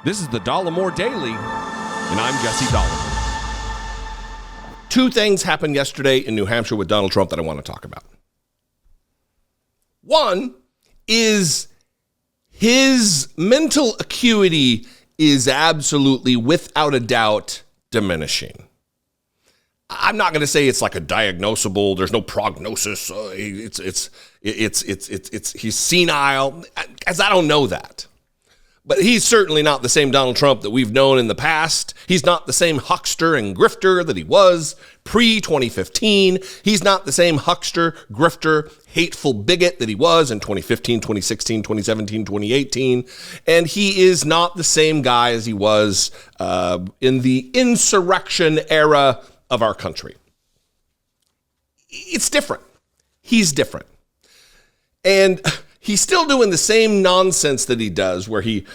This is the Dollemore Daily, and I'm Jesse Dollemore. Two things happened yesterday in New Hampshire with Donald Trump that I want to talk about. One is his mental acuity is absolutely, without a doubt, diminishing. I'm not going to say it's like a diagnosable. There's no prognosis. He's senile, as I don't know that. But he's certainly not the same Donald Trump that we've known in the past. He's not the same huckster and grifter that he was pre-2015. He's not the same huckster, grifter, hateful bigot that he was in 2015, 2016, 2017, 2018. And he is not the same guy as he was in the insurrection era of our country. It's different. He's different. And he's still doing the same nonsense that he does, where he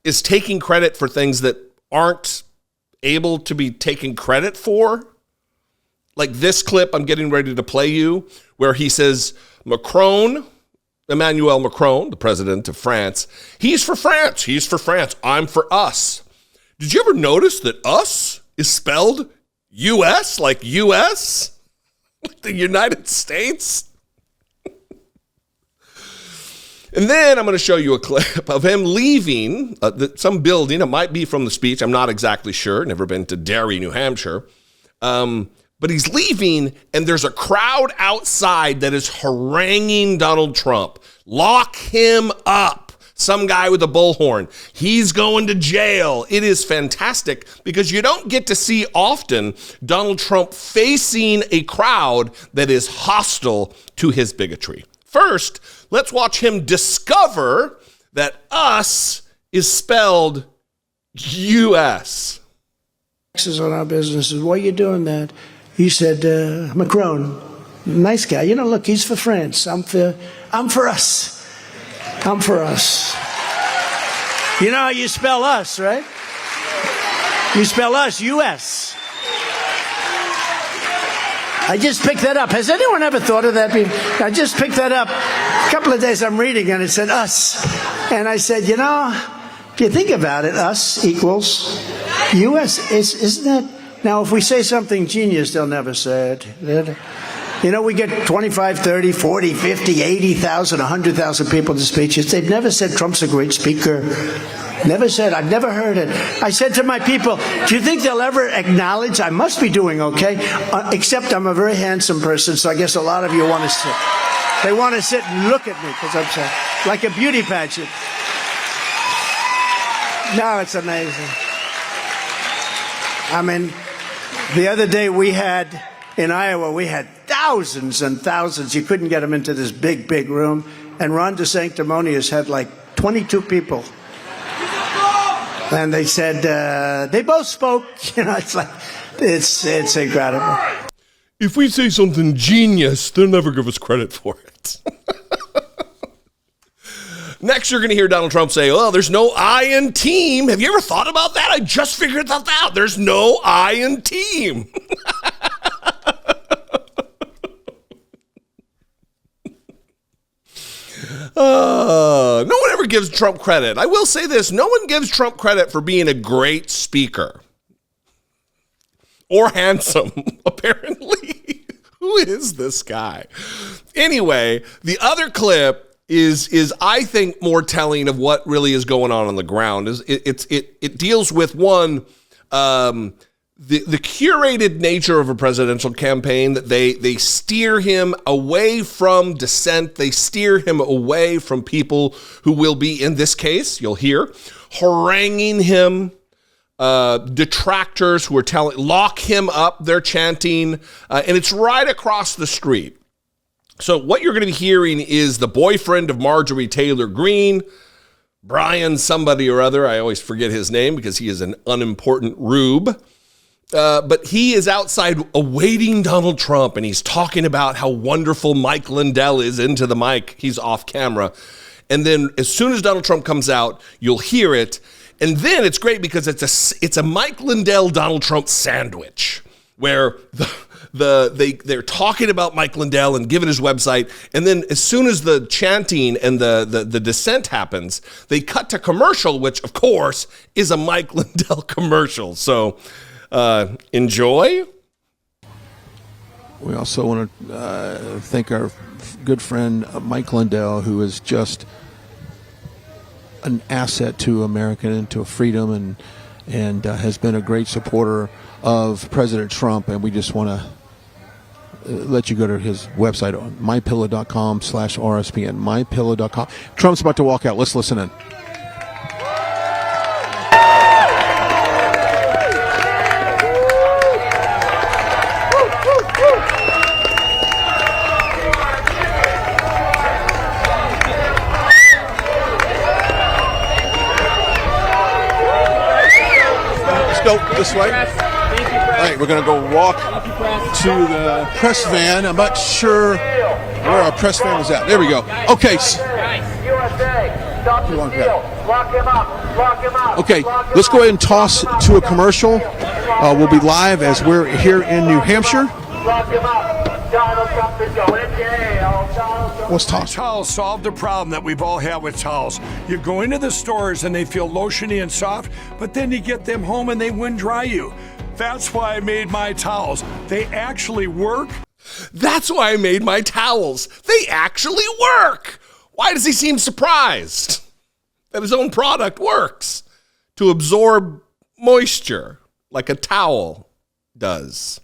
is taking credit for things that aren't able to be taken credit for. Like this clip I'm getting ready to play you, where he says, Emmanuel Macron, the president of France, he's for France. He's for France. I'm for us. Did you ever notice that us is spelled U.S., like U.S., like the United States? And then I'm going to show you a clip of him leaving some building. It might be from the speech. I'm not exactly sure. Never been to Derry, New Hampshire. But he's leaving, and there's a crowd outside that is haranguing Donald Trump. Lock him up. Some guy with a bullhorn. He's going to jail. It is fantastic because you don't get to see often Donald Trump facing a crowd that is hostile to his bigotry. First, let's watch him discover that us is spelled U.S. Taxes on our businesses. Why are you doing that? He said, Macron, nice guy. You know, look, he's for France. I'm for us. I'm for us. You know how you spell us, right? You spell us, U.S. I just picked that up. Has anyone ever thought of that? I just picked that up. A couple of days I'm reading and it said us. And I said, you know, if you think about it, us equals U.S. Isn't that? Now, if we say something genius, they'll never say it. You know, we get 25, 30, 40, 50, 80,000, 100,000 people to speeches. They've never said Trump's a great speaker. Never said. I've never heard it. I said to my people, do you think they'll ever acknowledge I must be doing okay? Except I'm a very handsome person, so I guess a lot of you want to sit. They want to sit and look at me because I'm so, like a beauty pageant. No, it's amazing. I mean, the other day in Iowa, we had thousands and thousands. You couldn't get them into this big, big room. And Ron DeSanctimonious had like 22 people. And they said, they both spoke. You know, it's like, it's incredible. If we say something genius, they'll never give us credit for it. Next, you're going to hear Donald Trump say, oh, there's no I in team. Have you ever thought about that? I just figured that out. There's no I in team. No one ever gives Trump credit. I will say this. No one gives Trump credit for being a great speaker. Or handsome, apparently. Who is this guy? Anyway, the other clip is I think more telling of what really is going on the ground. It deals with one, the curated nature of a presidential campaign, that they steer him away from dissent. They steer him away from people who will be, in this case, you'll hear, haranguing him, detractors who are telling, lock him up, they're chanting, and it's right across the street. So what you're going to be hearing is the boyfriend of Marjorie Taylor Greene, Brian somebody or other. I always forget his name because he is an unimportant rube. But he is outside awaiting Donald Trump, and he's talking about how wonderful Mike Lindell is into the mic. He's off camera. And then as soon as Donald Trump comes out, you'll hear it. And then it's great because it's a Mike Lindell Donald Trump sandwich, where they're talking about Mike Lindell and giving his website, and then as soon as the chanting and the dissent happens, they cut to commercial, which of course is a Mike Lindell commercial. So enjoy. We also want to thank our good friend Mike Lindell, who is just an asset to America and to freedom, and has been a great supporter of President Trump. And we just want to let you go to his website on mypillow.com/RSPN. Mypillow.com. Trump's about to walk out. Let's listen in. Go this way. All right, we're going to go walk to the press van. I'm not sure where our press van was at. There we go. Okay. Okay, let's go ahead and toss to a commercial. We'll be live as we're here in New Hampshire. Let's toss. Towels solved the problem that we've all had with towels. You go into the stores and they feel lotiony and soft, but then you get them home and they wind dry you. That's why I made my towels. They actually work. That's why I made my towels. They actually work. Why does he seem surprised that his own product works to absorb moisture like a towel does?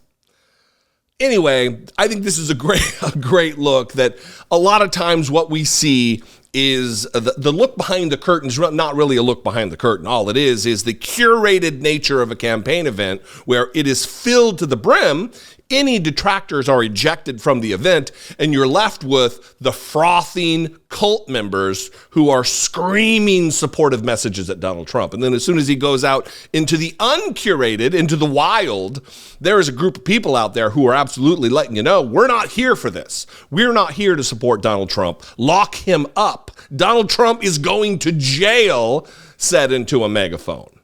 Anyway, I think this is a great look that a lot of times what we see is the look behind the curtain is not really a look behind the curtain. All it is the curated nature of a campaign event where it is filled to the brim. Any detractors are ejected from the event, and you're left with the frothing cult members who are screaming supportive messages at Donald Trump. And then as soon as he goes out into the uncurated, into the wild, there is a group of people out there who are absolutely letting you know, we're not here for this. We're not here to support Donald Trump. Lock him up. Donald Trump is going to jail, said into a megaphone.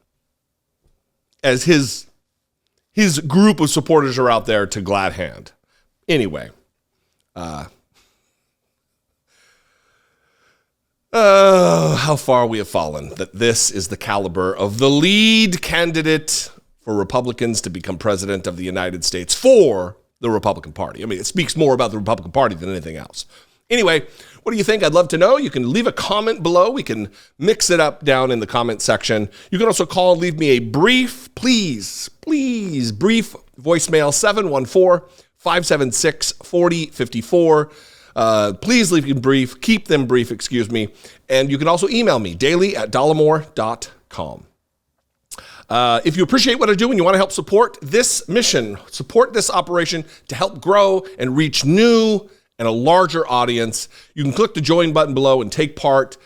As his group of supporters are out there to glad hand. Anyway, how far we have fallen that this is the caliber of the lead candidate for Republicans to become president of the United States for the Republican Party. I mean, it speaks more about the Republican Party than anything else. Anyway, what do you think? I'd love to know. You can leave a comment below. We can mix it up down in the comment section. You can also call and leave me a brief, please, brief voicemail, 714-576-4054. Please leave them brief. Keep them brief, excuse me. And you can also email me, daily@dollemore.com. If you appreciate what I do and you want to help support this mission, support this operation to help grow and reach new and a larger audience, you can click the join button below and take part.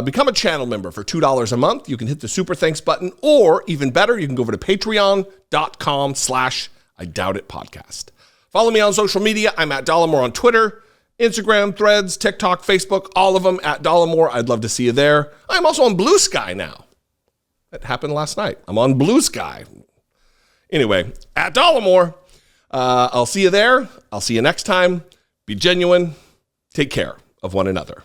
Become a channel member for $2 a month. You can hit the super thanks button, or even better, you can go over to patreon.com/IDoubtItPodcast. Follow me on social media. I'm at Dollemore on Twitter, Instagram, Threads, TikTok, Facebook, all of them at Dollemore. I'd love to see you there. I'm also on Blue Sky now. That happened last night. I'm on Blue Sky. Anyway, at Dollemore. I'll see you there. I'll see you next time. Be genuine. Take care of one another.